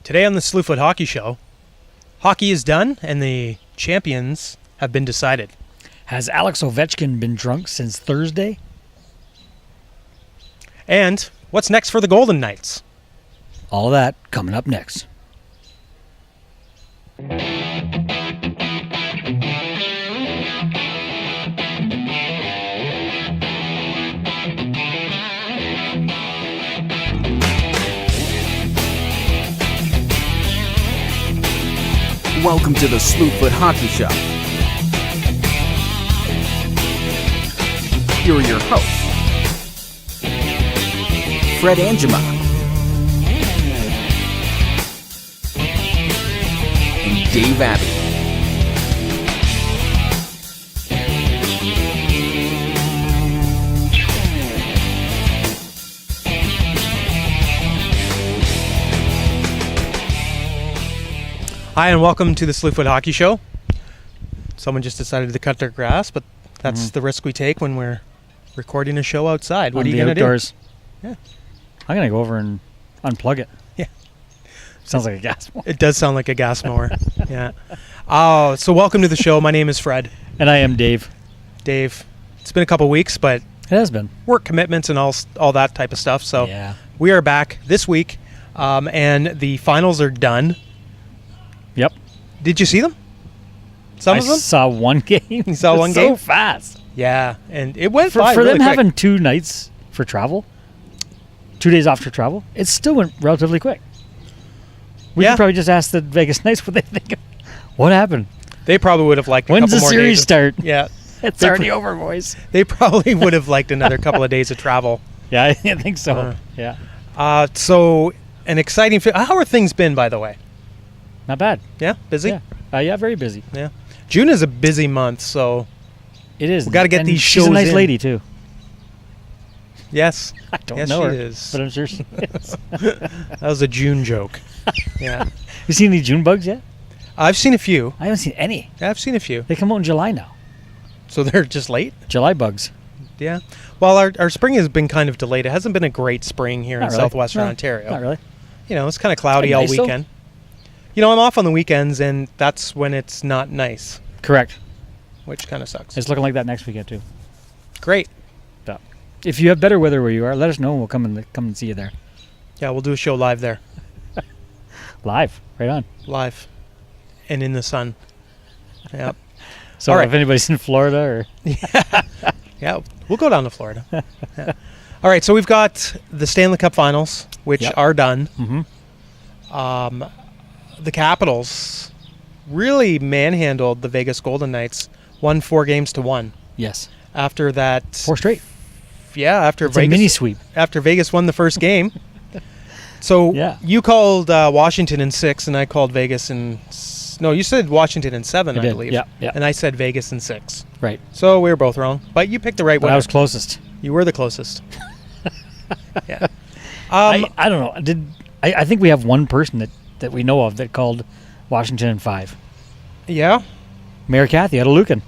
Today on the Slewfoot Hockey Show, hockey is done and the champions have been decided. Has Alex Ovechkin been drunk since Thursday? And what's next for the Golden Knights? All of that coming up next. Welcome to the Slewfoot Hockey Show. Here are your hosts, Fred Angema and Dave Abbey. Hi, and welcome to the Slewfoot Hockey Show. Someone just decided to cut their grass, but that's the risk we take when we're recording a show outside. What are you going to do? Yeah. I'm going to go over and unplug it. Yeah. Sounds like a gas mower. It does sound like a gas mower. Yeah. So welcome to the show. My name is Fred. And I am Dave. Dave, it's been a couple weeks, but It has been. work commitments and all that type of stuff. So Yeah. we are back this week, and the finals are done. Yep. Did you see them? Some of them? I saw one game. You saw one game? So fast. Yeah, and it went For by really them quick. having 2 nights for travel, 2 days off for travel, it still went relatively quick. We Yeah. could probably just ask the Vegas Knights what they think. What happened? They probably would have liked a When's couple the more series days. start? Yeah, It's They already pr- over, boys. they probably would have liked another couple of days of travel. Yeah, I think so. Uh, Yeah. So an exciting. How are things been, by the way? Not bad. Yeah, busy. Yeah, very busy. Yeah. June is a busy month, so It is. We gotta get And these she's shows a nice in. lady, too. yes, I don't yes, know she her, is. but I'm sure she is. That was a June joke. Yeah, You seen any June bugs yet? I've seen a few. I haven't seen any. I've seen a few. They come out in July now. So they're just late. July bugs. Yeah. Well, our spring has been kind of delayed. It hasn't been a great spring here Not in really. southwestern No, Ontario. Not really. You know, it's kind of cloudy It's all nice, though. weekend. You know, I'm off on the weekends, and that's when it's not nice, Correct. which kind of sucks. It's looking like that next weekend, too. Great. So, if you have better weather where you are, let us know and we'll come and see you there. Yeah, we'll do a show live there. Live. Right on. Live. And in the sun. Yep. So All right. if anybody's in Florida or... Yeah, we'll go down to Florida. Yeah. All right, so we've got the Stanley Cup Finals, which Yep. are done. Mm-hmm. The Capitals really manhandled the Vegas Golden Knights, won 4-1 Yes. after that. 4 straight. Yeah, after It's a Vegas. mini sweep. After Vegas won the first game. So Yeah. you called Washington in 6, and I called Vegas in. No, you said Washington in 7, I I did. believe. Yeah, yeah. And I said Vegas in 6. Right. So we were both wrong, but you picked the right But one. I was closest. You were the closest. Yeah. I don't know. I think we have one person that we know of that called Washington in 5. Yeah. Mayor Kathy out of Lucan.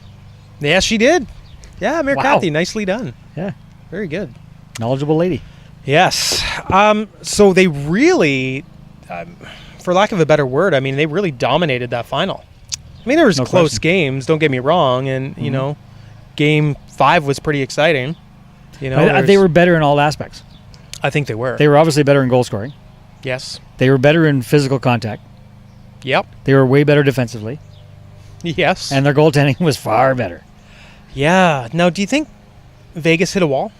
Yes, she did. Yeah, Mayor Wow. Kathy, nicely done. Yeah. Very good. Knowledgeable lady. Yes. So they really, for lack of a better word, I mean, they really dominated that final. I mean, there was No close question. games, don't get me wrong, and, you know, Game 5 was pretty exciting. You know, They there's- were better in all aspects. I think they were. They were obviously better in goal scoring. Yes. They were better in physical contact. Yep. They were way better defensively. Yes. And their goaltending was far better. yeah. Now, do you think Vegas hit a wall?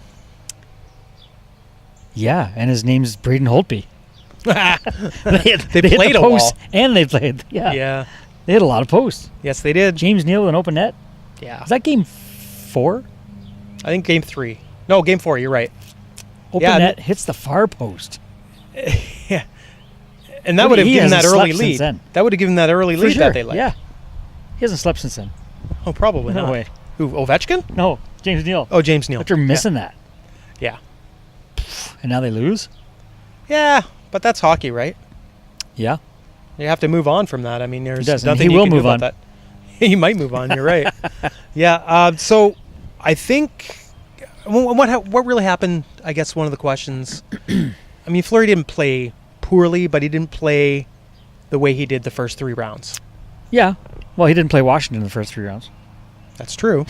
Yeah, and his name's Braden Holtby. they hit played the a posts, wall. and they played. Yeah. Yeah. They hit a lot of posts. Yes, they did. James Neal with an open net. Yeah. Is that game 4? I think Game 3. No, Game 4, you're right. Open Yeah, net hits the far post. Yeah. And that would have He given that hasn't early slept lead. since then. That would have given that early For lead sure. that they led. Yeah. He hasn't slept since then. Oh, probably No not. way. Who, Ovechkin? No, James Neal. Oh, James Neal. After missing that. Yeah. And now they lose? Yeah, but that's hockey, right? Yeah. You have to move on from that. I mean, there's does, and nothing he you will can do move about on. that. He might move on. You're right. Yeah. So I think what really happened, I guess one of the questions, I mean, Fleury didn't play poorly, but he didn't play the way he did the first 3 rounds. Yeah. Well, he didn't play Washington in the first 3 rounds. That's true.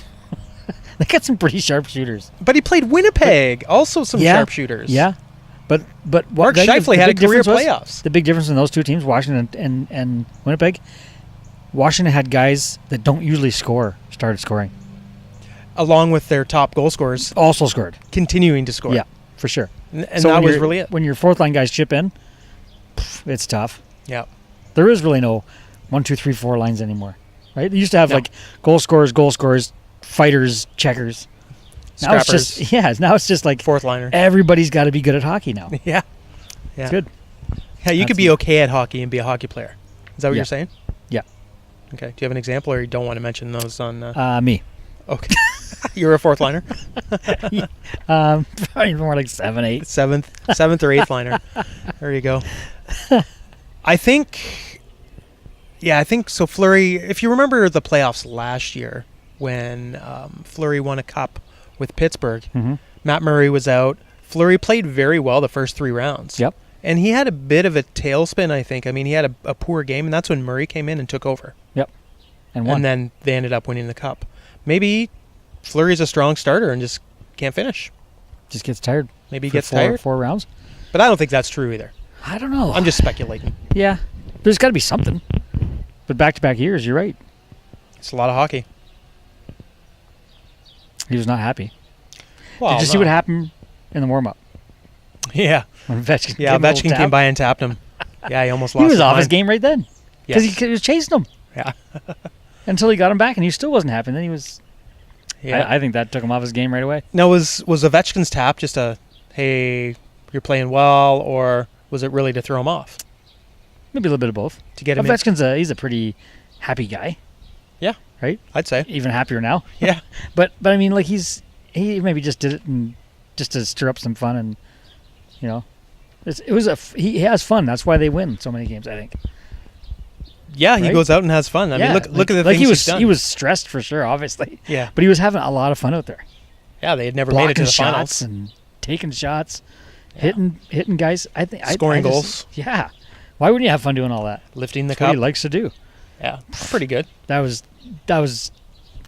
They got some pretty sharp shooters. But he played Winnipeg, also some sharp shooters. Yeah. But what Mark Scheifele had a career playoffs. The big difference in those two teams, Washington and Winnipeg, Washington had guys that don't usually started scoring. Along with their top goal scorers. Also scored. Continuing to score. Yeah, for sure. And so that was really it. When your fourth line guys chip in, it's tough. Yeah. There is really no 1, 2, 3, 4 lines anymore, right? They used to have like goal scorers, fighters, checkers. Now it's just like fourth liner. Everybody's got to be good at hockey now. Yeah. It's good. Yeah, you could be okay at hockey and be a hockey player. Is that what you're saying? Yeah. Okay. Do you have an example, or you don't want to mention those on? Me. Okay. You're a fourth liner. Probably more like 7, 8. Seventh or eighth liner. There you go. I think so. Fleury, if you remember the playoffs last year when Fleury won a cup with Pittsburgh, Matt Murray was out. Fleury played very well the first 3 rounds. Yep. And he had a bit of a tailspin, I think. I mean, he had a poor game, and that's when Murray came in and took over. Yep. And won. And then they ended up winning the cup. Maybe Fleury's a strong starter and just can't finish. Just gets tired. Maybe he gets tired. 4 rounds. But I don't think that's true either. I don't know. I'm just speculating. Yeah. There's got to be something. But back-to-back years, you're right. It's a lot of hockey. He was not happy. Well, Did you see what happened in the warm-up? Yeah. When Ovechkin came by and tapped him. Yeah, he almost lost He was off his game right then. Because Yes. he was chasing him. Yeah. Until he got him back, and he still wasn't happy. And then he was... Yeah. I think that took him off his game right away. Now, was Ovechkin's tap just a, hey, you're playing well, or was it really to throw him off? Maybe a little bit of both. To get him Ovechkin's he's a pretty happy guy. Yeah. Right? I'd say. Even happier now. Yeah. But I mean, like, he maybe just did it just to stir up some fun, and, you know, he has fun. That's why they win so many games, I think. Yeah, he goes out and has fun. I mean, look at the things he's done. He was stressed for sure, obviously. Yeah. But he was having a lot of fun out there. Yeah, they had never made it to the shots finals. And taking shots, hitting guys. Scoring goals. Yeah. Why wouldn't you have fun doing all that? Lifting the That's cup. what he likes to do. Yeah, pretty good. That was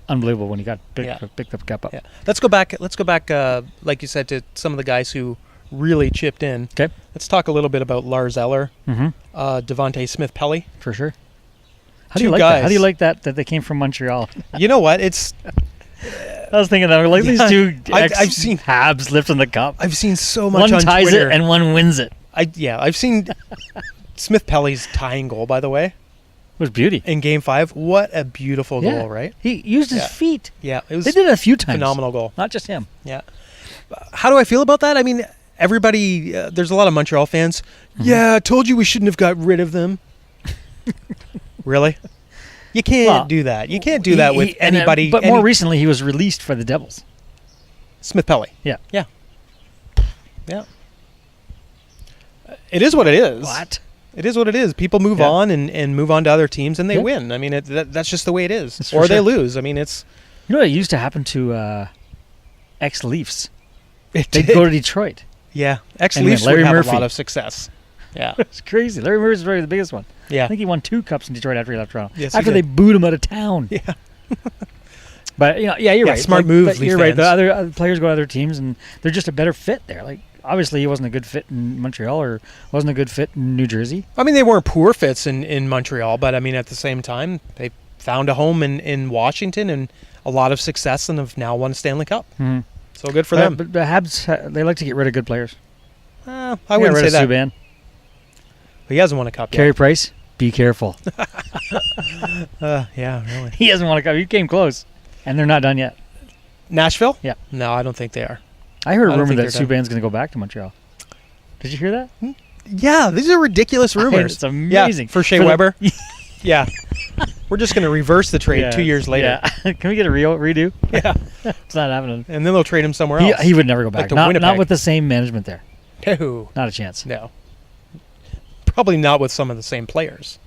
unbelievable when he got picked up cup up. Yeah. Let's go back, like you said, to some of the guys who really chipped in. Okay. Let's talk a little bit about Lars Eller, Devontae Smith-Pelly. For sure. How do Two you like guys. that? How do you like that they came from Montreal? You know what? It's... I was thinking that like these two I've seen Habs lifting the cup. I've seen so much on one ties Twitter. it and one wins it. I've seen Smith-Pelly's tying goal, by the way. It was beauty. In Game 5. What a beautiful goal, right? He used his feet. Yeah, it was They did it a few times. phenomenal goal. Not just him. Yeah. How do I feel about that? I mean, everybody, there's a lot of Montreal fans. Yeah, I told you we shouldn't have got rid of them. Really? You can't do that. You can't do that with anybody. But more recently, he was released for the Devils. Smith-Pelly. Yeah. Yeah. Yeah. It is what it is. What? It is what it is. People move on and move on to other teams, and they win. I mean, that's just the way it is. Or they lose. I mean, it's... You know what used to happen to ex-Leafs? They'd go to Detroit. Yeah. Ex-Leafs would have a lot of success. Yeah. It's crazy. Larry Murphy's probably the biggest one. Yeah. I think he won 2 cups in Detroit after he left Toronto. Yes, after they booed him out of town. Yeah. But, you're right. Smart move, you're right. The other players go to other teams, and they're just a better fit there. Like, obviously, he wasn't a good fit in Montreal or wasn't a good fit in New Jersey. I mean, they weren't poor fits in Montreal, but, I mean, at the same time, they found a home in Washington and a lot of success and have now won a Stanley Cup. Mm-hmm. So good for them. But the Habs, they like to get rid of good players. I wouldn't say that. Subban. He hasn't won a cup yet. Carey Price, be careful. Yeah, really. He hasn't won a cup. He came close, and they're not done yet. Nashville? Yeah. No, I don't think they are. I heard a rumor that Subban's going to go back to Montreal. Did you hear that? Yeah, these are ridiculous rumors. It's amazing. Yeah, for Shea Weber? Yeah. We're just going to reverse the trade 2 years later. Yeah. Can we get a redo? Yeah. It's not happening. And then they'll trade him somewhere else. He would never go back. Like Not with the same management there. No. Not a chance. No. Probably not with some of the same players.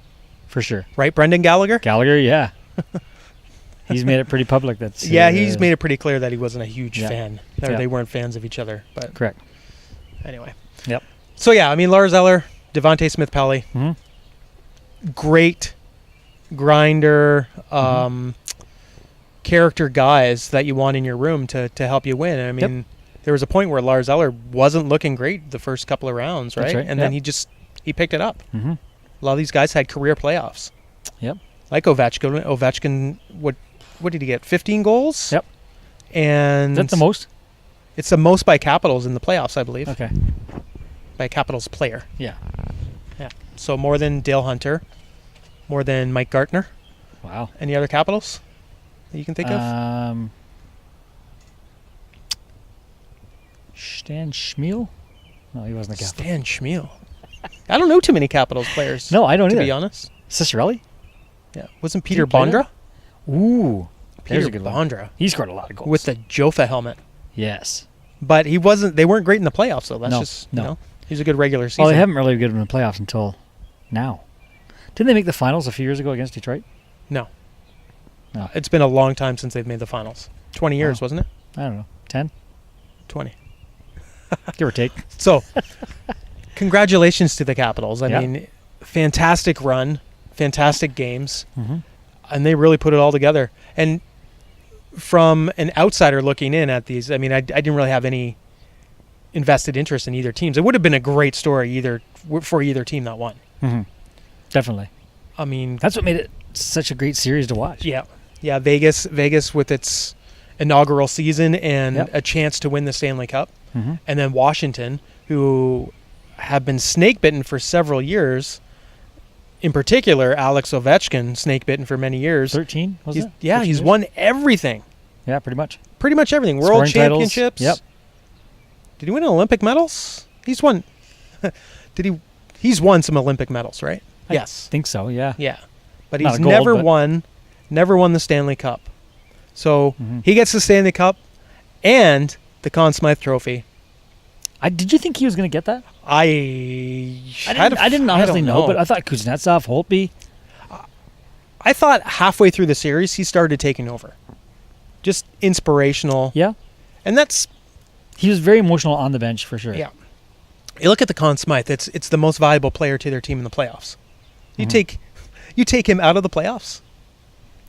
For sure. Right, Brendan Gallagher? Gallagher, yeah. He's made it pretty public. He's made it pretty clear that he wasn't a huge fan. Yeah. They weren't fans of each other. But correct. Anyway. Yep. So, yeah, I mean, Lars Eller, Devontae Smith-Pelly. Mm-hmm. great grinder, character guys that you want in your room to help you win. I mean, there was a point where Lars Eller wasn't looking great the first couple of rounds, right? And then he picked it up. Mm-hmm. A lot of these guys had career playoffs. Yep. Like Ovechkin. Ovechkin, what did he get? 15 goals? Yep. And is that the most? It's the most by Capitals in the playoffs, I believe. Okay. By a Capitals player. Yeah. Yeah. So more than Dale Hunter, more than Mike Gartner. Wow. Any other Capitals that you can think of? Stan Schmiel? No, he wasn't a Capital. Stan Schmiel. I don't know too many Capitals players. No, I don't either. To be honest. Cicerelli? Yeah. Wasn't Peter Bondra? Ooh. Peter a good Bondra. One. He scored a lot of goals. With the Jofa helmet. Yes. But they weren't great in the playoffs, though. That's he's a good regular season. Well, they haven't really been good in the playoffs until now. Didn't they make the finals a few years ago against Detroit? No. No. It's been a long time since they've made the finals. 20 years, wasn't it? I don't know. 10? 20. Give or take. So, congratulations to the Capitals. I mean, fantastic run, fantastic games, and they really put it all together. And from an outsider looking in at these, I mean, I didn't really have any invested interest in either teams. It would have been a great story for either team that won. Mm-hmm. Definitely. I mean, that's what made it such a great series to watch. Yeah. Yeah, Vegas with its inaugural season and a chance to win the Stanley Cup. Mm-hmm. And then Washington, who have been snake-bitten for several years. In particular, Alex Ovechkin, snake-bitten for many years. 13, was it? Yeah, he's won everything. Yeah, pretty much. Pretty much everything. World Scoring championships. Titles. Yep. Did he win Olympic medals? He's won. He's won some Olympic medals, right? Yes. I think so, yeah. Yeah. But he's never won the Stanley Cup. So he gets the Stanley Cup and the Conn Smythe Trophy. Did you think he was going to get that? I didn't honestly know, but I thought Kuznetsov, Holtby. I thought halfway through the series he started taking over. Just inspirational. Yeah. And he was very emotional on the bench for sure. Yeah. You look at the Conn Smythe, it's the most valuable player to their team in the playoffs. You take him out of the playoffs.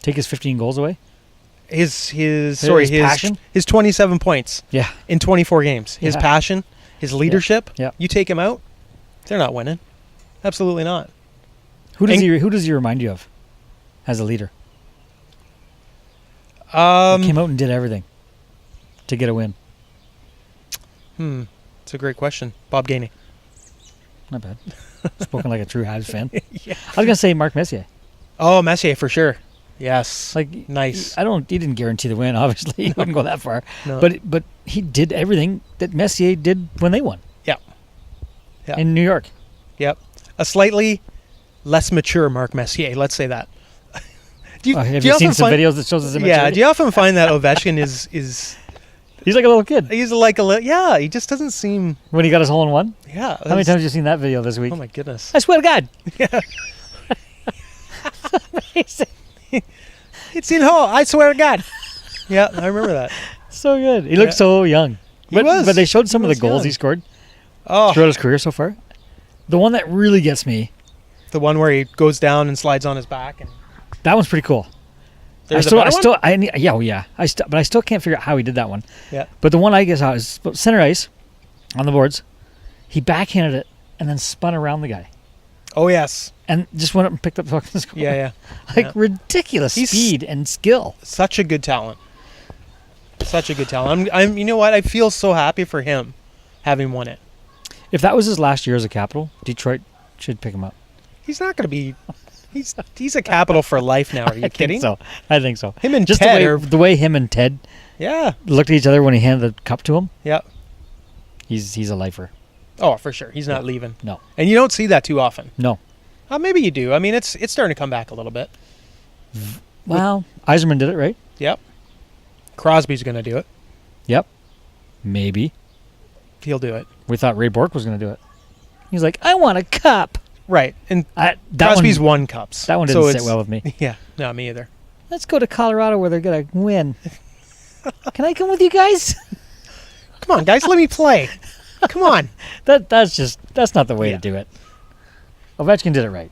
Take his 15 goals away? His passion? His 27 points. Yeah. In 24 games. His passion, his leadership. Yeah. You take him out, they're not winning. Absolutely not. Who does he remind you of as a leader? He came out and did everything to get a win. It's a great question. Bob Gainey. Not bad. Spoken like a true Habs fan. Yeah. I was going to say Mark Messier. Oh, Messier for sure. Yes. Nice. He didn't guarantee the win, obviously. He wouldn't go that far. No. But he did everything that Messier did when they won. Yeah. In New York. Yep. A slightly less mature Mark Messier, let's say that. Have you seen some videos that shows his immaturity? Yeah, do you often find that Ovechkin is he's like a little kid. He's like he just doesn't seem... When he got his hole-in-one? Yeah. How many times have you seen that video this week? Oh, my goodness. I swear to God. Yeah. Amazing. It's in hole. I swear to God. Yeah, I remember that. So good. He looked so young. But they showed some of the goals he scored throughout his career so far. The one that really gets me. The one where he goes down and slides on his back. That one's pretty cool. But I still can't figure out how he did that one. Yeah. But the one I guess is center ice on the boards. He backhanded it and then spun around the guy. Oh yes. And just went up and picked up the fucking score. Yeah. Ridiculous speed and skill. Such a good talent. I'm you know what? I feel so happy for him having won it. If that was his last year as a Capital, Detroit should pick him up. He's not going to be. He's a Capital for life now. Are you kidding? I think so. Him and just Ted the way him and Ted looked at each other when he handed the cup to him. Yeah. He's a lifer. Oh, for sure. He's not leaving. No. And you don't see that too often. No. Maybe you do. I mean, it's starting to come back a little bit. Well, Yzerman did it, right? Yep. Crosby's going to do it. Yep. Maybe. He'll do it. We thought Ray Bourque was going to do it. He's like, I want a cup. Right. And Crosby's won cups. That one didn't sit well with me. Yeah. No, me either. Let's go to Colorado where they're going to win. Can I come with you guys? Come on, guys. Let me play. Come on. That's not the way to do it. Ovechkin did it right.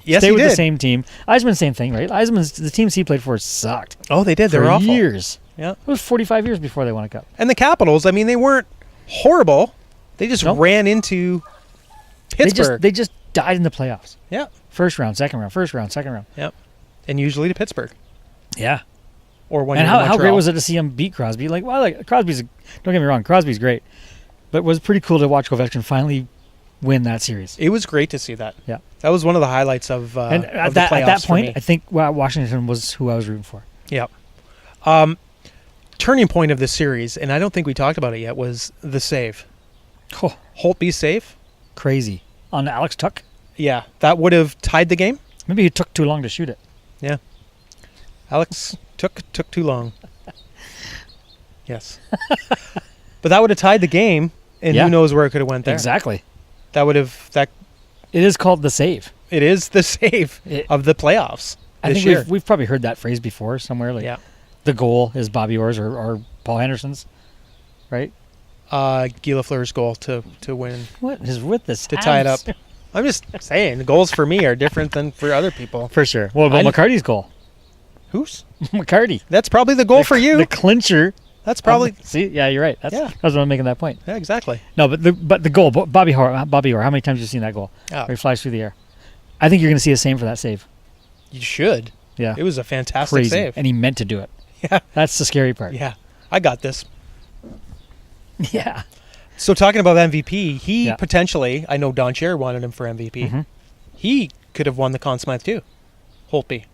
Yes, Stay he with did. the same team. Eisman, same thing, right? the teams he played for sucked. Oh, they did. They were for awful. years. Yeah. It was 45 years before they won a cup. And the Capitals, I mean, they weren't horrible. They just Nope. ran into Pittsburgh. They just died in the playoffs. Yeah. First round, second round, first round, second round. Yep. And usually to Pittsburgh. Yeah. Or one And year to how great Montreal. was it to see him beat Crosby? Crosby's, don't get me wrong, Crosby's great. But it was pretty cool to watch Ovechkin finally win that series. It was great to see that. Yeah. That was one of the highlights of And of at the that playoffs point, for me. I think Washington was who I was rooting for. Yeah. Turning point of this series, and I don't think we talked about it yet, was the save. Oh, Holtby's save. crazy. On Alex Tuck? Yeah. That would have tied the game. Maybe he took too long to shoot it. Yeah. Alex took too long. Yes. But that would have tied the game, and Yeah. who knows where it could have went there. Exactly. That It is called the save. it is the save of the playoffs I this think year. we've probably heard that phrase before somewhere. Like Yeah. the goal is Bobby Orr's or Paul Henderson's, right? Guy Lafleur's goal to win, What is with this? to tie it up. I'm just saying, the goals for me are different than for other people. For sure. What about McCarty's goal? Whose? McCarty. That's probably the goal for you. The clincher. That's probably See, yeah, you're right. Yeah. That's what I'm making that point. yeah, exactly. No, but the goal, Bobby Orr. How many times have you seen that goal? Oh. Where he flies through the air. I think you're going to see the same for that save. You should. Yeah. It was a fantastic Crazy. save. And he meant to do it. Yeah, That's the scary part. yeah. I got this. Yeah. So talking about MVP, he Yeah. potentially, I know Don Cherry wanted him for MVP. Mhm. He could have won the Conn Smythe too. Holtby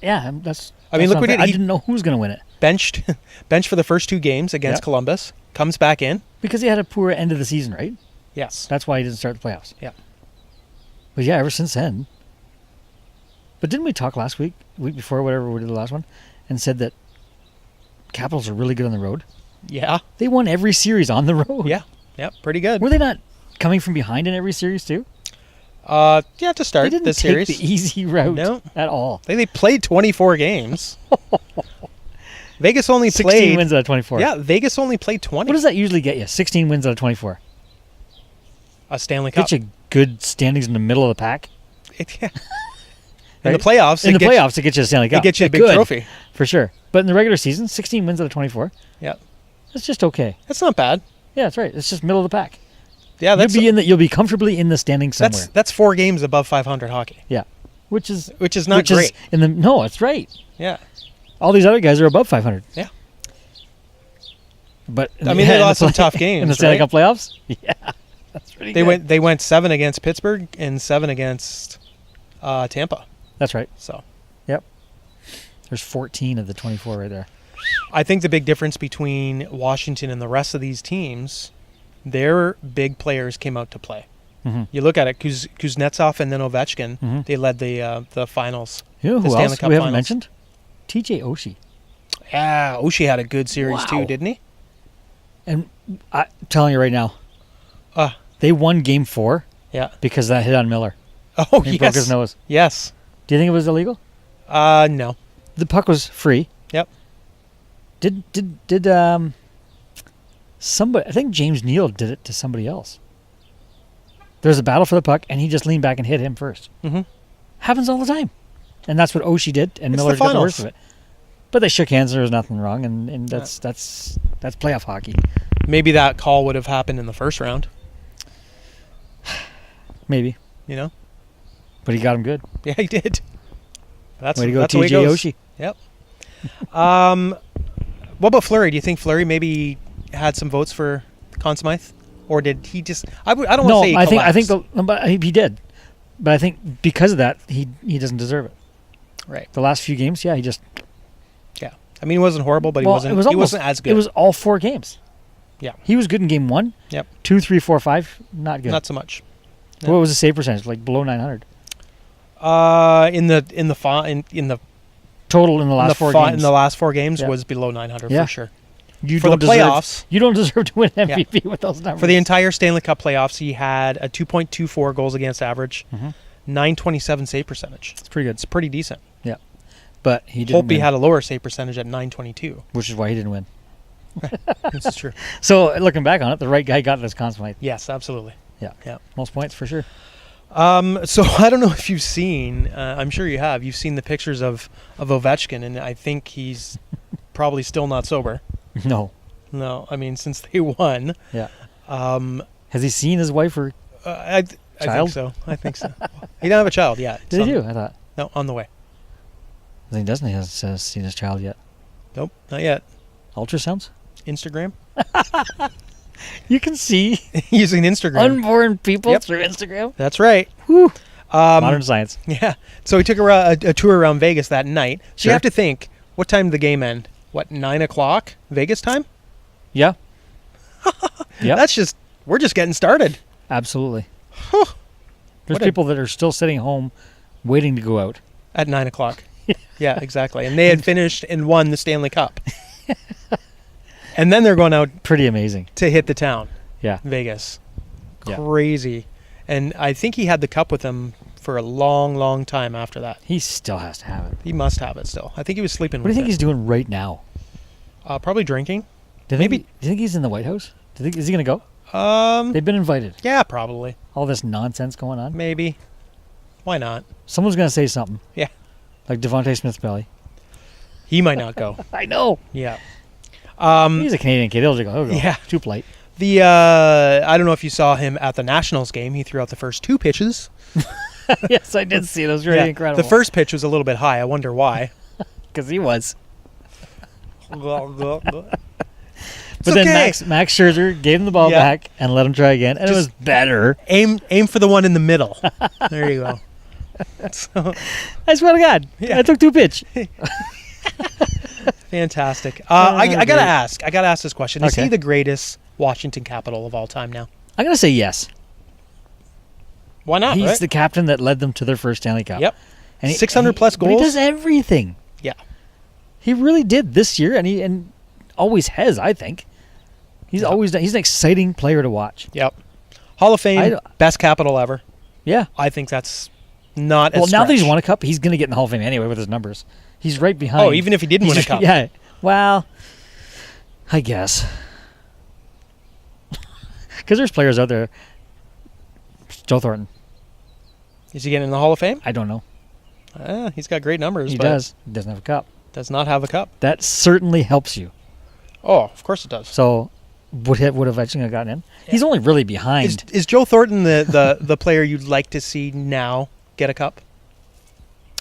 Yeah, that's. I mean, that's look not what fair. he- I didn't know who was going to win it benched for the first 2 games against Yeah. Columbus, comes back in. because he had a poor end of the season, right? Yes. That's why he didn't start the playoffs. Yeah. But yeah, ever since then. But didn't we talk last week before, whatever we did the last one, and said that Capitals are really good on the road? Yeah. They won every series on the road. Yeah. Yeah. Pretty good. Were they not coming from behind in every series too? Yeah, to They start didn't this take series. the easy route No. at all. They played 24 games. Vegas only 16 played wins out of 24. Yeah, Vegas only played 20. What does that usually get you? 16 wins out of 24. A Stanley Cup. Get you good standings in the middle of the pack. Yeah. In Right? the playoffs, In the gets- playoffs, it gets you a Stanley Cup. it gets you a big Good, trophy. for sure. But in the regular season, 16 wins out of 24. Yeah. That's just okay. That's not bad. Yeah, that's right. It's just middle of the pack. Yeah, You'll be comfortably in the standings somewhere. that's 4 games above 500 hockey. Yeah, which is not great. No, it's right. Yeah. All these other guys are above 500. Yeah. But I mean, they lost some tough games, in the Stanley right? Cup playoffs. Yeah, that's pretty. They went 7 against Pittsburgh and 7 against Tampa. That's right. So Yep. There's 14 of the 24 right there. I think the big difference between Washington and the rest of these teams, their big players came out to play. Mm-hmm. You look at it, Kuznetsov and then Ovechkin. Mhm. They led the finals. You know The who Stanley else Cup we haven't Finals. mentioned? TJ Oshie. Yeah, Oshie had a good series Wow. too, didn't he? And I'm telling you right now, Uh, they won Game 4 yeah. because of that hit on Miller. Oh, He yes. broke his nose. Yes. Do you think it was illegal? No. The puck was free. Yep. Did somebody? I think James Neal did it to somebody else. There was a battle for the puck, and he just leaned back and hit him first. Mm-hmm. Happens all the time, and that's what Oshie did, and It's Miller the got the finals. worst of it. But they shook hands. There was nothing wrong, and that's playoff hockey. Maybe that call would have happened in the first round, Maybe, you know? but he got him good. Yeah, he did. Way to go, that's the way it TJ goes. Oshie. Yep. What about Fleury? Do you think Fleury maybe had some votes for Conn Smythe? Or did he just... I don't want No, to say he I think collapsed. but he did, but I think because of that, he doesn't deserve it. Right. The last few games, yeah, he just Yeah. I mean, he wasn't horrible, but well, he it was wasn't as good. It was all 4 games. Yeah. He was good in game 1. Yep. 2, 3, 4, 5, not good. Not so much. What was the save percentage? Like below 900 In the total in the last 4 games. In the last 4 games Yeah. was below 900 Yeah. for sure. You for don't the deserve, playoffs- you don't deserve to win MVP with those numbers. For the entire Stanley Cup playoffs, he had a 2.24 goals against average, Mhm. 927 save percentage. It's pretty good. It's pretty decent. Yeah, but he didn't. Holtby win, had a lower save percentage at 922. which is why he didn't win. This is true. So looking back on it, the right guy got this Conn Smythe. Yes, absolutely. Yeah, Yeah. most points for sure. So I don't know if you've seen. I'm sure you have. You've seen the pictures of Ovechkin, and I think he's probably still not sober. No. No, I mean since they won. Yeah. Has he seen his wife or I child? I think so. He don't have a child yet. Did he do? I thought. No, on the way. I think he doesn't. He hasn't seen his child yet. Nope, not yet. Ultrasounds? Instagram. You can see Using Instagram. unborn people Yep. through Instagram. That's right. Whew. Modern science. Yeah. So he took a tour around Vegas that night. So you Sure. have to think, what time did the game end? What, 9 o'clock Vegas time? Yeah. Yeah. We're just getting started. Absolutely. Whew. There's What a- people that are still sitting home waiting to go out. At 9 o'clock. Yeah, exactly. And they had finished and won the Stanley Cup. And then they're going out Pretty amazing. to hit the town, Yeah. Vegas. Yeah. Crazy. And I think he had the cup with him for a long, long time after that. He still has to have it. He must have it still. I think he was sleeping What do with you think it. he's doing right now? Probably drinking. Do you Maybe- do you think he's in the White House? Is he going to go? They've been invited. Yeah, probably. All this nonsense going on. Maybe. Why not? Someone's going to say something. Yeah. Like Devontae Smith-Pelly. He might not go. I know. Yeah. He's a Canadian kid. He'll go. Yeah. Too polite. I don't know if you saw him at the Nationals game. He threw out the first 2 pitches. Yes, I did see it. It was really incredible. The first pitch was a little bit high. I wonder why. Because he was. But But then Max Scherzer gave him the ball Yeah. back and let him try again, and it was better. aim for the one in the middle. There you go. So, I swear to God, Yeah. I took 2 pitch. fantastic. I gotta great. ask. I gotta ask this question. Is Okay. he the greatest Washington Capital of all time now? I'm gonna say yes. Why not? He's right? the captain that led them to their first Stanley Cup. Yep. And 600 plus but he goals? does everything. Yeah. He really did this year, and always has. I think he's always done. He's an exciting player to watch. Yep. Hall of Fame, I- best capital ever. Yeah. I think that's not. Well, a now that he's stretch. won a cup, he's going to get in the Hall of Fame anyway with his numbers. He's right behind. Oh, even if he didn't win a cup. Yeah. Well, I guess. Because there's players out there. Joe Thornton. Is he getting in the Hall of Fame? I don't know. He's got great numbers. He but does. He doesn't have a cup. Does not have a cup. That certainly helps you. Oh, of course it does. So, would Ovechkin have gotten in? He's only really behind. Is Joe Thornton the player you'd like to see now get a cup?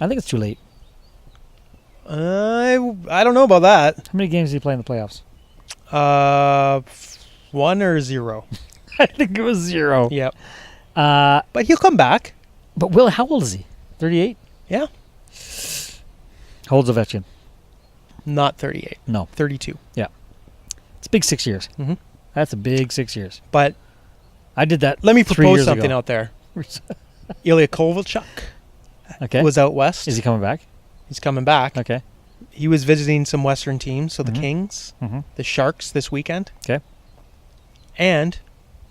I think it's too late. I don't know about that. How many games did he play in the playoffs? 1 or 0. I think it was 0. Yep. But But he'll come back. Will, how old is he? 38? Yeah. How old's Ovechkin? Not 38. No. 32. It's a big 6 years. Mhm. That's a big 6 years. But I did that. let me 3 propose years something ago. out there. Ilya Kovalchuk Okay. was out west. Is he coming back? He's coming back. Okay. He was visiting some Western teams, so the Mhm. Kings, Mhm. the Sharks this weekend. Okay. And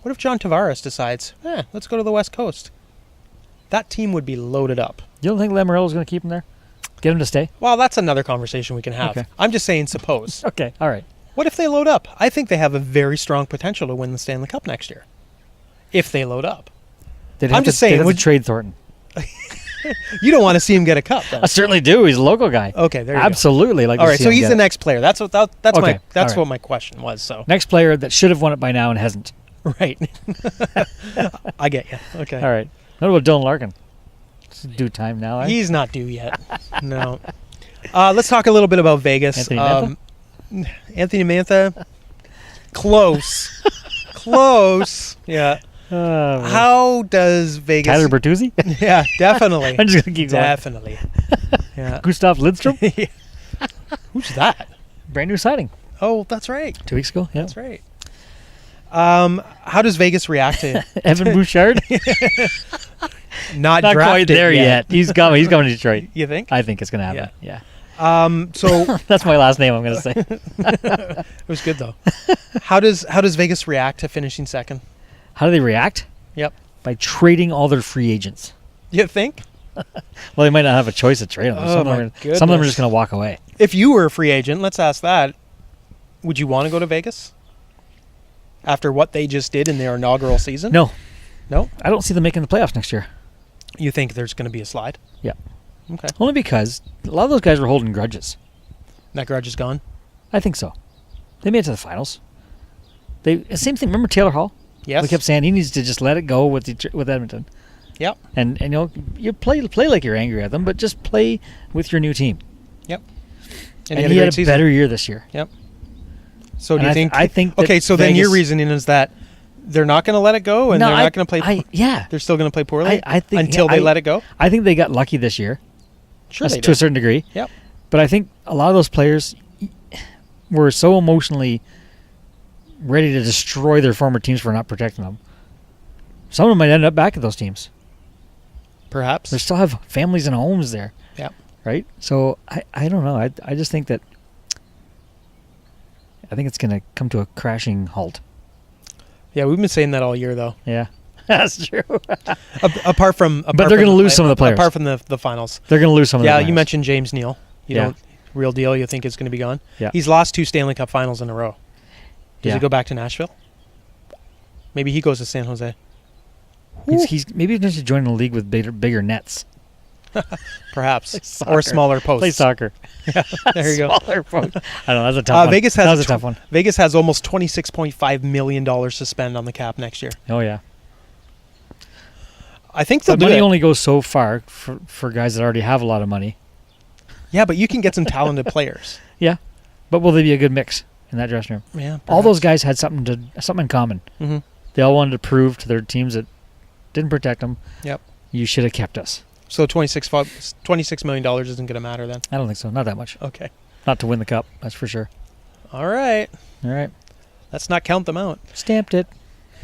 what if John Tavares decides, let's go to the West Coast? That team would be loaded up. You don't think Lamoriello's going to keep him there? Get him to stay? Well, that's another conversation we can have. Okay. I'm just saying, suppose. Okay. All right. What if they load up? I think they have a very strong potential to win the Stanley Cup next year. If they load up. They'd I'm have just to, they'd saying, have to would- trade Thornton. You don't want to see him get a cup, then. I certainly do. He's a local guy. Okay, there you go. Absolutely. Like All to right, see so him he's get the it. next player. That's Okay, all right. what my question was. So Next player that should have won it by now and hasn't. right, I get you. Okay, All right. What about Dylan Larkin? It's due time now. Eh? he's not due yet. No. Let's talk a little bit about Vegas. Anthony Mantha? Anthony Mantha. Close. Close. Yeah. Man. How does Vegas? Tyler Bertuzzi? Yeah, definitely. I'm just going to keep going. Definitely. Yeah. Gustav Lidstrom? Who's that? Brand new signing. Oh, that's right. 2 weeks ago. Yeah. That's right. How does Vegas react to Evan Bouchard? not Not quite drafted there yet. He's coming. He's coming to Detroit. You think? I think it's going to happen. Yeah. So That's my last name I'm going to say. it was good though. How does Vegas react to finishing second? How do they react? Yep. By trading all their free agents. You think? Well, they might not have a choice to trade them. Oh, Some of my them are goodness. just going to walk away. If you were a free agent, let's ask that. Would you want to go to Vegas after what they just did in their inaugural season? No. No? I don't see them making the playoffs next year. You think there's going to be a slide? Yeah. Okay. Only because a lot of those guys were holding grudges. That grudge is gone? I think so. They made it to the finals. Same thing. Remember Taylor Hall? Yes. We kept saying he needs to just let it go with Edmonton. Yep. And you play like you're angry at them, but just play with your new team. Yep. And he had a better year this year. Yep. So do you think? I think. Okay, so then your reasoning is that they're not going to let it go, and they're not going to play. They're still going to play poorly. I think until they let it go. I think they got lucky this year. Sure, they to a certain degree. Yep. But I think a lot of those players were so emotionally ready to destroy their former teams for not protecting them. Some of them might end up back at those teams. Perhaps. They still have families and homes there. Yep. Right? So I don't know. I just think that it's going to come to a crashing halt. Yeah, we've been saying that all year, though. Yeah. That's true. apart from but they're going to lose some of the players. Apart from the finals. They're going to lose some of the players. Yeah, you mentioned James Neal. You don't real deal, you think it's going to be gone? Yeah. He's lost 2 Stanley Cup Finals in a row. Does he go back to Nashville? Maybe he goes to San Jose. Maybe he's going to join the league with bigger nets. Perhaps. Or smaller posts. Play soccer. Yeah, there you go. Smaller posts. I know, that's a tough one. That was a tough one. Vegas has almost $26.5 million to spend on the cap next year. Oh, yeah. I think the money only goes so far for guys that already have a lot of money. Yeah, but you can get some talented players. Yeah. But will they be a good mix in that dressing room? Yeah. Perhaps. All those guys had something in common. Mm-hmm. They all wanted to prove to their teams that didn't protect them. Yep. You should have kept us. So $26 million isn't going to matter then? I don't think so. Not that much. Okay. Not to win the cup. That's for sure. All right. Let's not count them out. Stamped it.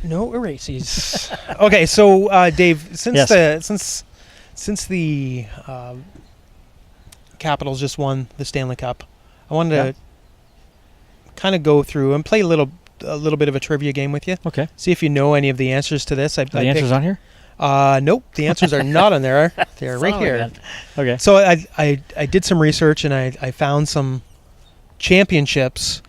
No erases. Okay, so Dave, since the Capitals just won the Stanley Cup, I wanted to kind of go through and play a little bit of a trivia game with you. Okay. See if you know any of the answers to this. Are the answers on here? Nope, the answers are not on there. They're right here. Okay. So I did some research and I found some championships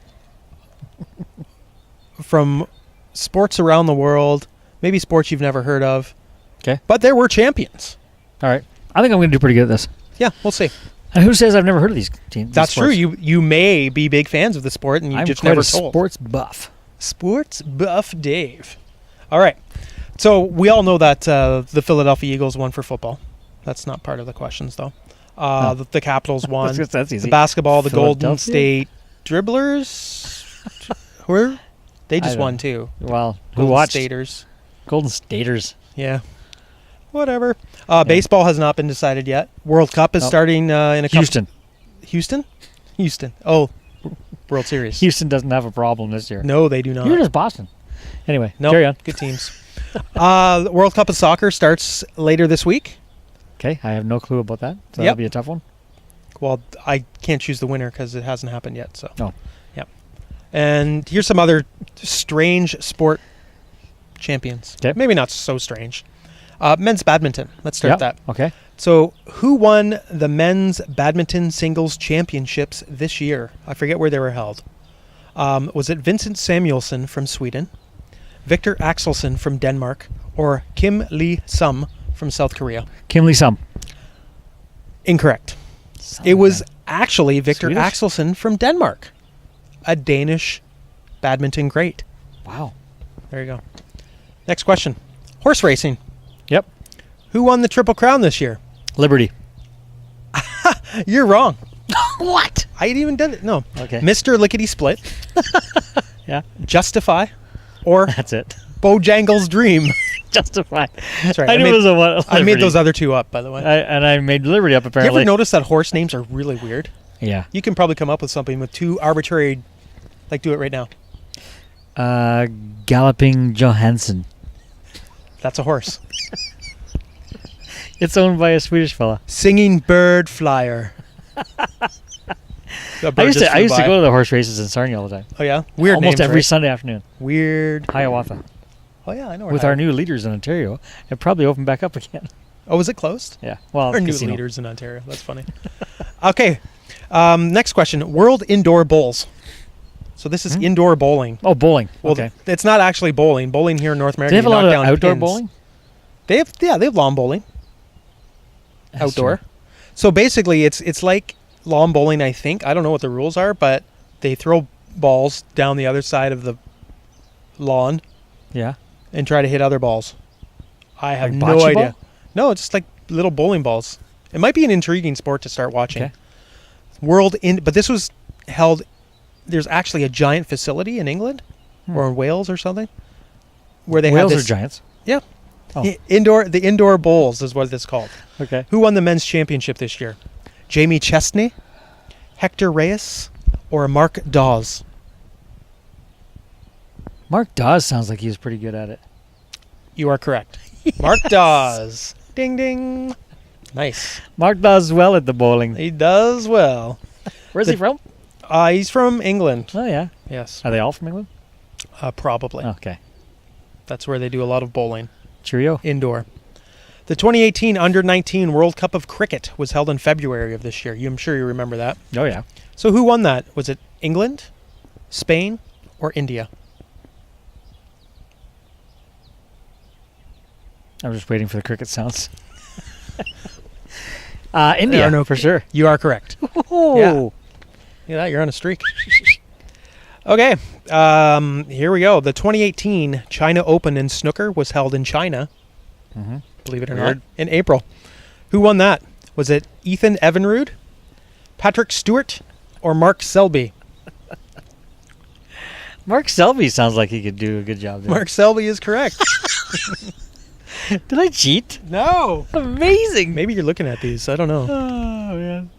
from sports around the world, maybe sports you've never heard of. Okay. But there were champions. All right. I think I'm going to do pretty good at this. Yeah, we'll see. And who says I've never heard of these teams? That's true. You may be big fans of the sport and you've just never told. Sports buff. Sports buff Dave. All right. So we all know that the Philadelphia Eagles won for football. That's not part of the questions, though. The Capitals won. That's easy. The basketball, the Golden State Dribblers. They just won, too. Well, Golden who watched? Golden Staters. Yeah. Whatever. Baseball has not been decided yet. World Cup is starting in a couple. Houston. Oh, World Series. Houston doesn't have a problem this year. No, they do not. Neither does Boston. Anyway, carry on. Good teams. The World Cup of Soccer starts later this week. Okay, I have no clue about that. So that'll be a tough one. Well, I can't choose the winner because it hasn't happened yet. So. Oh. Yep. And here's some other strange sport champions. Okay. Maybe not so strange. Men's badminton. Let's start that. Okay. So, who won the men's badminton singles championships this year? I forget where they were held. Was it Vincent Samuelsson from Sweden, Victor Axelsen from Denmark, or Kim Lee Sum from South Korea? Kim Lee Sum. Incorrect. It was actually Victor Axelsen from Denmark, a Danish badminton great. Wow. There you go. Next question. Horse racing. Yep. Who won the Triple Crown this year? Liberty. You're wrong. What? I even did it. No. Okay. Mr. Lickety Split. Yeah. Justify. Or that's it. Bojangles Dream. Justify. That's right. I made those other two up, by the way. I made Liberty up, apparently. You ever notice that horse names are really weird? Yeah. You can probably come up with something with two arbitrary... Like, do it right now. Galloping Johansson. That's a horse. It's owned by a Swedish fella. Singing Bird Flyer. I used to go to the horse races in Sarnia all the time. Oh, yeah? Weird Almost names, every right? Sunday afternoon. Weird. Hiawatha. Oh, yeah, I know. With our new leaders in Ontario, it probably opened back up again. Oh, was it closed? Yeah. Well, our new leaders in Ontario. That's funny. Okay. Next question. World Indoor Bowls. So this is indoor bowling. Oh, bowling. Well, okay. It's not actually bowling. Bowling here in North America. Do they have a lot of outdoor bowling? They have lawn bowling. outdoor. true. So basically, it's like lawn bowling, I think. I don't know what the rules are, but they throw balls down the other side of the lawn Yeah. and try to hit other balls. I have Like no bocce idea. ball? No, it's just like little bowling balls. It might be an intriguing sport to start watching. Okay. But this was held. There's actually a giant facility in England or in Wales or something where they Whales have are this. giants. Yeah. Oh. The indoor bowls is what it's called. Okay. Who won the men's championship this year? Jamie Chesney, Hector Reyes, or Mark Dawes? Mark Dawes sounds like he was pretty good at it. You are correct. Mark Dawes. Ding ding. Nice. Mark does well at the bowling. He does well. Where's he from? He's from England. Oh, yeah. Yes. Are they all from England? Probably. Okay. That's where they do a lot of bowling. Cheerio. Indoor. The 2018 Under-19 World Cup of Cricket was held in February of this year. I'm sure you remember that. Oh, yeah. So who won that? Was it England, Spain, or India? I'm just waiting for the cricket sounds. India, no, for sure. You are correct. Oh. Yeah, you're on a streak. Okay, here we go. The 2018 China Open in snooker was held in China, Mm-hmm. believe it or Weird. not, in April. Who won that? Was it Ethan Evinrude, Patrick Stewart, or Mark Selby? Mark Selby sounds like he could do a good job there. Mark Selby is correct. Did I cheat? No. Amazing. Maybe you're looking at these. I don't know. Oh, man.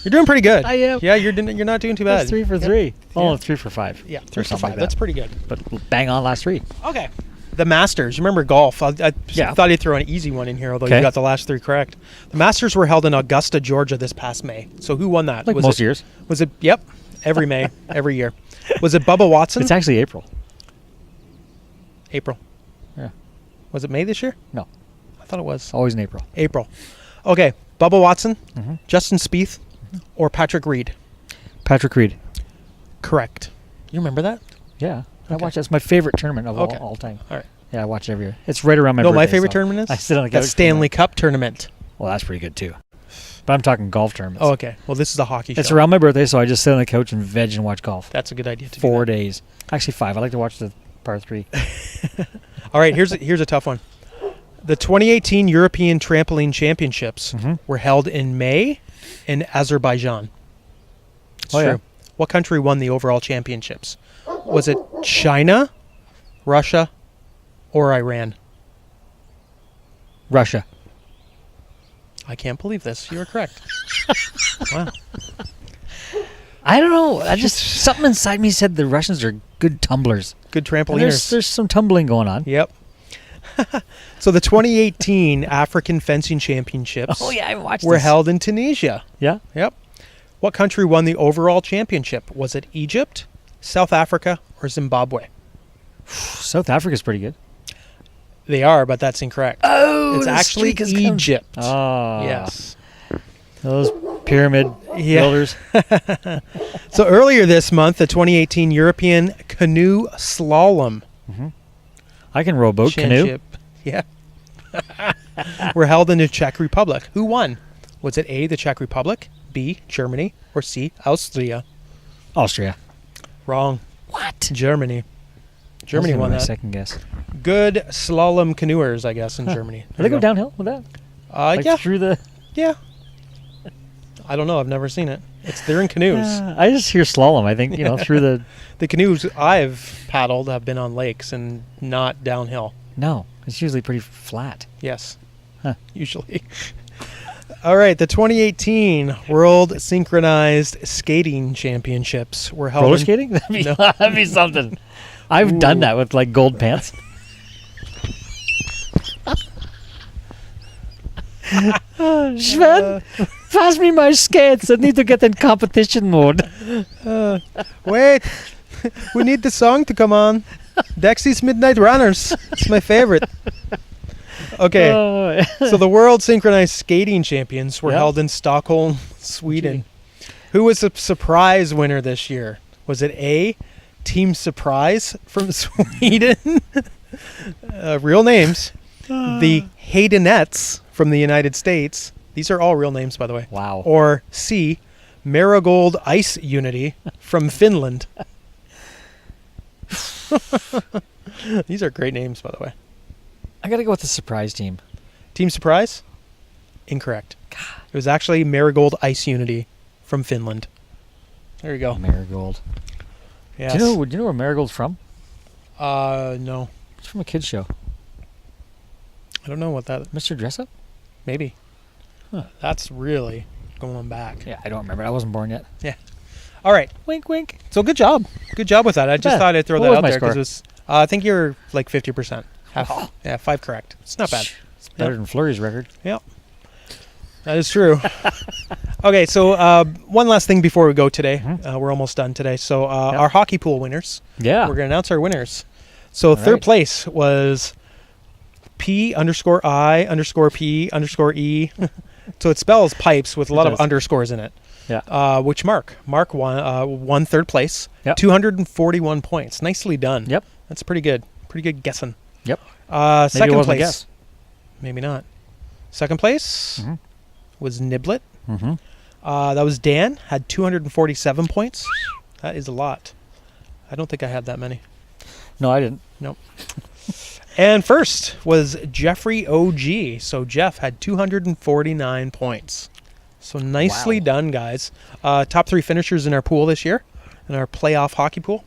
You're doing pretty good. I am. Yeah, you're not doing too bad. That's 3 for 3. Oh, Yeah. 3 for 5. Yeah, Or 3 for something 5. like That's that. pretty good. But bang on last 3. Okay. The Masters. You remember golf? I Yeah. thought I'd throw an easy one in here, although Okay. you got the last 3 correct. The Masters were held in Augusta, Georgia this past May. So who won that? Like was most it, years. Was it, yep, every May, every year. Was it Bubba Watson? It's actually April. April. Yeah. Was it May this year? No. I thought it was. Always in April. April. Okay. Bubba Watson, Mm-hmm. Justin Spieth, or Patrick Reed? Patrick Reed. Correct. You remember that? Yeah. I Okay. watch. That's my favorite tournament of Okay. all time. All right. Yeah, I watch it every year. It's right around my No, birthday. my favorite so tournament is? I sit on the couch. That's Stanley Cup tournament. Well, that's pretty good too. But I'm talking golf tournaments. Oh, okay. Well, this is a hockey show. It's around my birthday, so I just sit on the couch and veg and watch golf. That's a good idea to do 4 that. days. Actually, 5. I like to watch the par 3. All right, here's a tough one. The 2018 European Trampoline Championships Mhm. were held in May in Azerbaijan. It's Oh, yeah. true. What country won the overall championships? Was it China, Russia, or Iran? Russia. I can't believe this. You are correct. Wow. I don't know. I just something inside me said the Russians are good tumblers. Good And trampoliners. there's some tumbling going on. Yep. So the 2018 African Fencing Championships Oh yeah, I watched. were this. held in Tunisia. Yeah. Yep. What country won the overall championship? Was it Egypt, South Africa, or Zimbabwe? South Africa's pretty good. They are, but that's incorrect. Oh, It's actually Egypt. Oh, Yes. Those pyramid Yeah. builders. So earlier this month, the 2018 European Canoe Slalom I can row a boat, canoe. Championship, yeah, were held in the Czech Republic. Who won? Was it A, the Czech Republic, B, Germany, or C, Austria? Austria. Wrong. What? Germany. Germany won My that. second guess. Good slalom canoers, I guess, in Germany. Do they go downhill with that? Like Yeah. through the. Yeah. I don't know. I've never seen it. They're in canoes. I just hear slalom. I think through the. The canoes I've paddled have been on lakes and not downhill. No, it's usually pretty flat. Yes. Huh. Usually. All right. The 2018 World Synchronized Skating Championships were held Roller in- skating? That'd be, No. that'd be something. I've Ooh. done that with like gold pants. Sven, pass me my skates. I need to get in competition mode. Wait. We need the song to come on. Dexy's Midnight Runners. It's my favorite. Okay. Oh. So the World Synchronized Skating Champions were Yeah. held in Stockholm, Sweden. Who was the surprise winner this year? Was it A, Team Surprise from Sweden? Real names. The Haydenettes from the United States. These are all real names, by the way. Wow. Or C, Marigold Ice Unity from Finland. These are great names, by the way. I got to go with the surprise team. Team Surprise? Incorrect. It was actually Marigold Ice Unity from Finland. There you go. Marigold. Yes. Do you know where Marigold's from? No. It's from a kid's show. I don't know what that... Mr. Dressup? Maybe. Huh. That's really going back. Yeah, I don't remember. I wasn't born yet. Yeah. All right. Wink, wink. So good job. Good job with that. I just thought I'd throw What that was out my there because score? it was... I think you're like 50%. Half. Oh. Yeah, 5 correct. It's not bad. It's better than Fleury's record. Yep. That is true. Okay, so one last thing before we go today. We're almost done today. So our hockey pool winners. Yeah. We're going to announce our winners. So third place was P_I_P_E. So it spells pipes with a lot of underscores in it. Yeah. Which Mark won third place. Yep. 241 points. Nicely done. Yep. That's pretty good. Pretty good guessing. Yep. Second it wasn't a place. guess. Maybe not. Second place was Niblet. Mm-hmm. That was Dan. Had 247 points. That is a lot. I don't think I had that many. No, I didn't. Nope. And first was Jeffrey OG. So Jeff had 249 points. So nicely done, guys. Top 3 finishers in our pool this year, in our playoff hockey pool.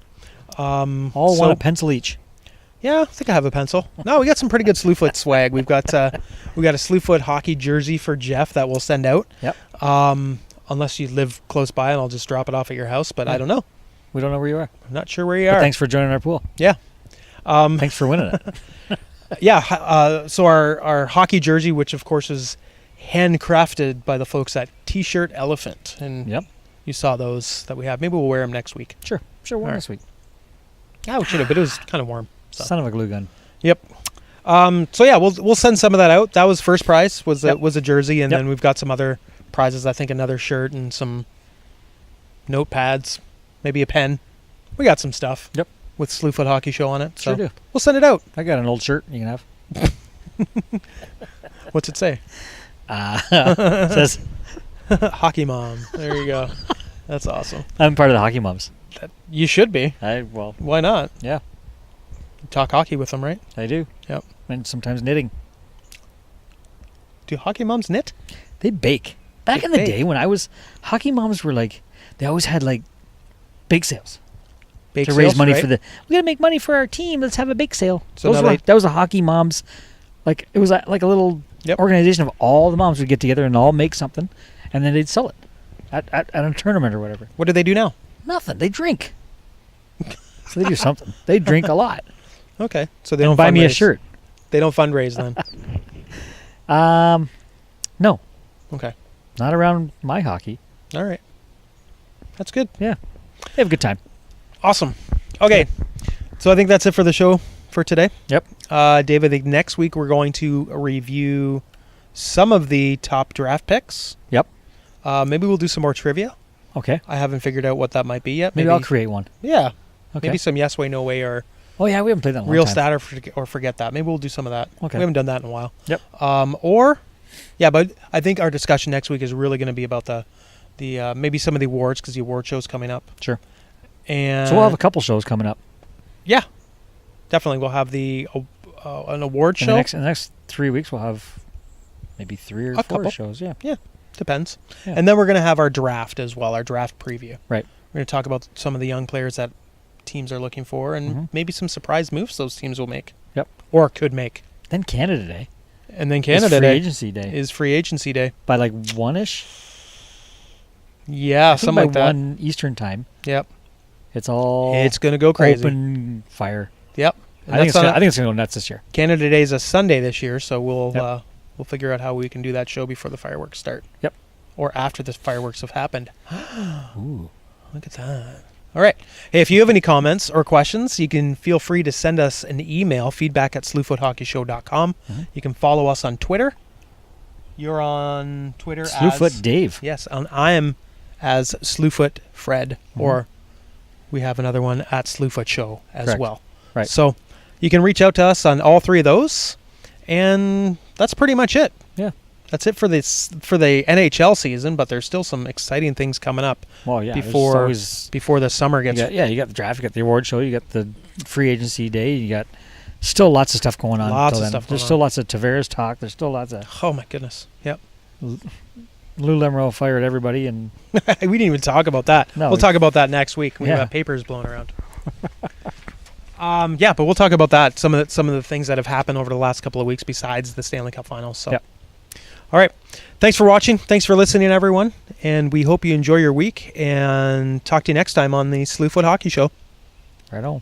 All want a pencil each. Yeah, I think I have a pencil. No, we got some pretty good Slewfoot swag. We've got a Slewfoot hockey jersey for Jeff that we'll send out. Yep. Unless you live close by, and I'll just drop it off at your house. But I don't know. We don't know where you are. I'm not sure where you But are. thanks for joining our pool. Yeah. Thanks for winning it. Yeah. So our hockey jersey, which of course is handcrafted by the folks at T-Shirt Elephant, and you saw those that we have. Maybe we'll wear them next week. Sure, warm this week. Yeah, we should have, but it was kind of warm. So. Son of a glue gun. Yep. So yeah, we'll send some of that out. That was first prize was a jersey, and then we've got some other prizes. I think another shirt and some notepads, maybe a pen. We got some stuff. Yep. With Slewfoot Hockey Show on it. Sure So do. We'll send it out. I got an old shirt you can have. What's it say? It says Hockey Mom. There you go. That's awesome. I'm part of the hockey moms. You should be. Why not? Yeah. Talk hockey with them, right? I do. Yep. And sometimes knitting. Do hockey moms knit? They bake. Back in the day when I was, hockey moms were like, they always had like bake sales. Bake to raise sales, money right? for we gotta make money for our team. Let's have a bake sale. So that was a hockey moms, like it was like a little organization of all the moms would get together and all make something, and then they'd sell it at a tournament or whatever. What do they do now? Nothing. They drink. So they do something. They drink a lot. Okay, so they don't buy me a shirt. They don't fundraise then. No. Okay. Not around my hockey. All right. That's good. Yeah. They have a good time. Awesome. Okay. So I think that's it for the show for today. Yep. Dave, I think next week we're going to review some of the top draft picks. Yep. Maybe we'll do some more trivia. Okay. I haven't figured out what that might be yet. Maybe I'll create one. Yeah. Okay. Maybe some yes way, no way, or oh yeah, we haven't played that in a long real time. stat or forget that. Maybe we'll do some of that. Okay. We haven't done that in a while. Yep. But I think our discussion next week is really going to be about the maybe some of the awards, because the award show's coming up. Sure. And so we'll have a couple shows coming up. Yeah, definitely. We'll have an award show. In the next 3 weeks, we'll have maybe 3 or 4 shows. Yeah. Yeah, depends. Yeah. And then we're going to have our draft as well, our draft preview. Right. We're going to talk about some of the young players that teams are looking for, and maybe some surprise moves those teams will make. Yep. Or could make. Then Canada Day. And then Canada Day is free agency day. By like 1-ish? Yeah, something like that. 1 Eastern time. Yep. It's going to go crazy. Open fire. Yep. I think it's going to go nuts this year. Canada Day is a Sunday this year, so we'll figure out how we can do that show before the fireworks start. Yep. Or after the fireworks have happened. Ooh. Look at that. All right. Hey, if you have any comments or questions, you can feel free to send us an email, feedback@slewfoothockeyshow.com. You can follow us on Twitter. You're on Twitter Slewfoot Dave. Yes, I am as Slewfoot Fred, or we have another one at Slewfoot Show as well. Right. So you can reach out to us on all 3 of those, and that's pretty much it. Yeah. That's it for the NHL season, but there's still some exciting things coming up. Well, yeah, before the summer gets. You got the draft, you got the award show, you got the free agency day, you got still lots of stuff going on. There's still lots of Tavares talk. There's still lots of. Oh my goodness! Yep. Lou Lamoriello fired everybody, and we didn't even talk about that. No, we'll talk about that next week when we have papers blown around. But we'll talk about that. Some of the things that have happened over the last couple of weeks besides the Stanley Cup Finals. So. Yep. All right. Thanks for watching. Thanks for listening, everyone. And we hope you enjoy your week. And talk to you next time on the Slewfoot Hockey Show. Right on.